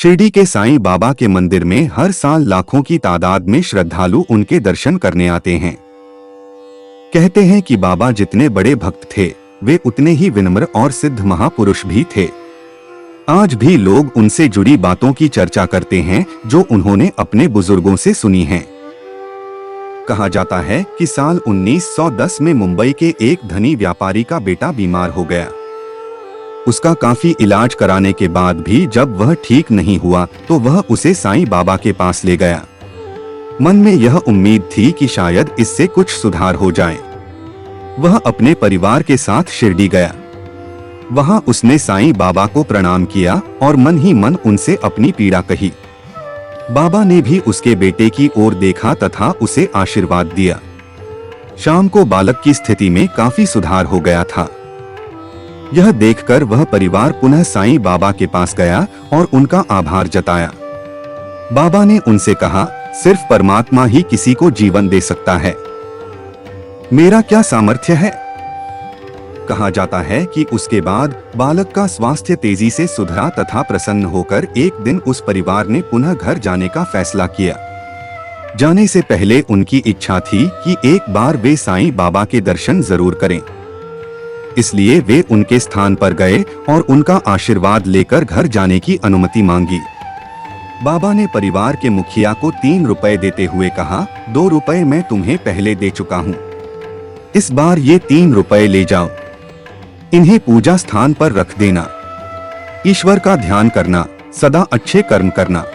शिरडी के साईं बाबा के मंदिर में हर साल लाखों की तादाद में श्रद्धालु उनके दर्शन करने आते हैं। कहते हैं कि बाबा जितने बड़े भक्त थे वे उतने ही विनम्र और सिद्ध महापुरुष भी थे। आज भी लोग उनसे जुड़ी बातों की चर्चा करते हैं जो उन्होंने अपने बुजुर्गों से सुनी हैं। कहा जाता है कि साल 1910 में मुंबई के एक धनी व्यापारी का बेटा बीमार हो गया। उसका काफी इलाज कराने के बाद भी जब वह ठीक नहीं हुआ तो वह उसे साईं बाबा के पास ले गया। मन में यह उम्मीद थी कि शायद इससे कुछ सुधार हो जाए। वह अपने परिवार के साथ शिरडी गया। वहां उसने साईं बाबा को प्रणाम किया और मन ही मन उनसे अपनी पीड़ा कही। बाबा ने भी उसके बेटे की ओर देखा तथा उसे आशीर्वाद दिया। शाम को बालक की स्थिति में काफी सुधार हो गया था। यह देखकर वह परिवार पुनः साईं बाबा के पास गया और उनका आभार जताया। बाबा ने उनसे कहा, सिर्फ परमात्मा ही किसी को जीवन दे सकता है, मेरा क्या सामर्थ्य है। कहा जाता है कि उसके बाद बालक का स्वास्थ्य तेजी से सुधरा तथा प्रसन्न होकर एक दिन उस परिवार ने पुनः घर जाने का फैसला किया। जाने से पहले उनकी इच्छा थी कि एक बार वे साईं बाबा के दर्शन जरूर करें। इसलिए वे उनके स्थान पर गए और उनका आशीर्वाद लेकर घर जाने की अनुमति मांगी। बाबा ने परिवार के मुखिया को 3 रुपए देते हुए कहा, 2 रुपए मैं तुम्हें पहले दे चुका हूँ, इस बार ये 3 रुपए ले जाओ। इन्हें पूजा स्थान पर रख देना। ईश्वर का ध्यान करना, सदा अच्छे कर्म करना।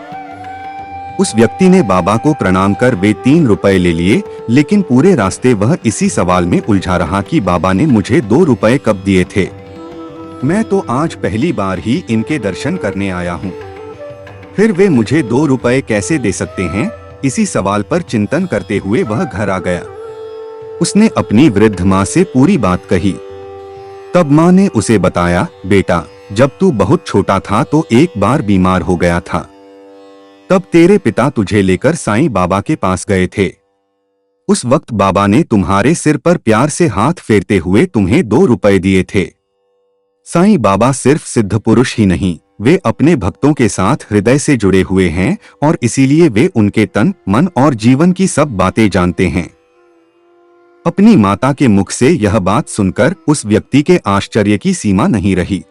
उस व्यक्ति ने बाबा को प्रणाम कर वे 3 रुपए ले लिए, लेकिन पूरे रास्ते वह इसी सवाल में उलझा रहा कि बाबा ने मुझे 2 रुपए कब दिए थे, मैं तो आज पहली बार ही इनके दर्शन करने आया हूँ, फिर वे मुझे 2 रुपए कैसे दे सकते हैं। इसी सवाल पर चिंतन करते हुए वह घर आ गया। उसने अपनी वृद्ध माँ से पूरी बात कही। तब माँ ने उसे बताया, बेटा जब तू बहुत छोटा था तो एक बार बीमार हो गया था, तब तेरे पिता तुझे लेकर साईं बाबा के पास गए थे। उस वक्त बाबा ने तुम्हारे सिर पर प्यार से हाथ फेरते हुए तुम्हें 2 रुपए दिए थे। साईं बाबा सिर्फ सिद्ध पुरुष ही नहीं, वे अपने भक्तों के साथ हृदय से जुड़े हुए हैं और इसीलिए वे उनके तन, मन और जीवन की सब बातें जानते हैं। अपनी माता के मुख से यह बात सुनकर उस व्यक्ति के आश्चर्य की सीमा नहीं रही।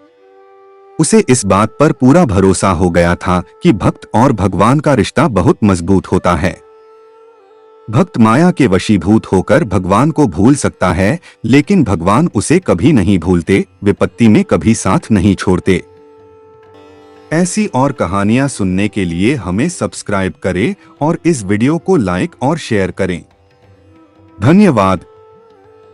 उसे इस बात पर पूरा भरोसा हो गया था कि भक्त और भगवान का रिश्ता बहुत मजबूत होता है। भक्त माया के वशीभूत होकर भगवान को भूल सकता है, लेकिन भगवान उसे कभी नहीं भूलते, विपत्ति में कभी साथ नहीं छोड़ते। ऐसी और कहानियां सुनने के लिए हमें सब्सक्राइब करें और इस वीडियो को लाइक और शेयर करें। धन्यवाद।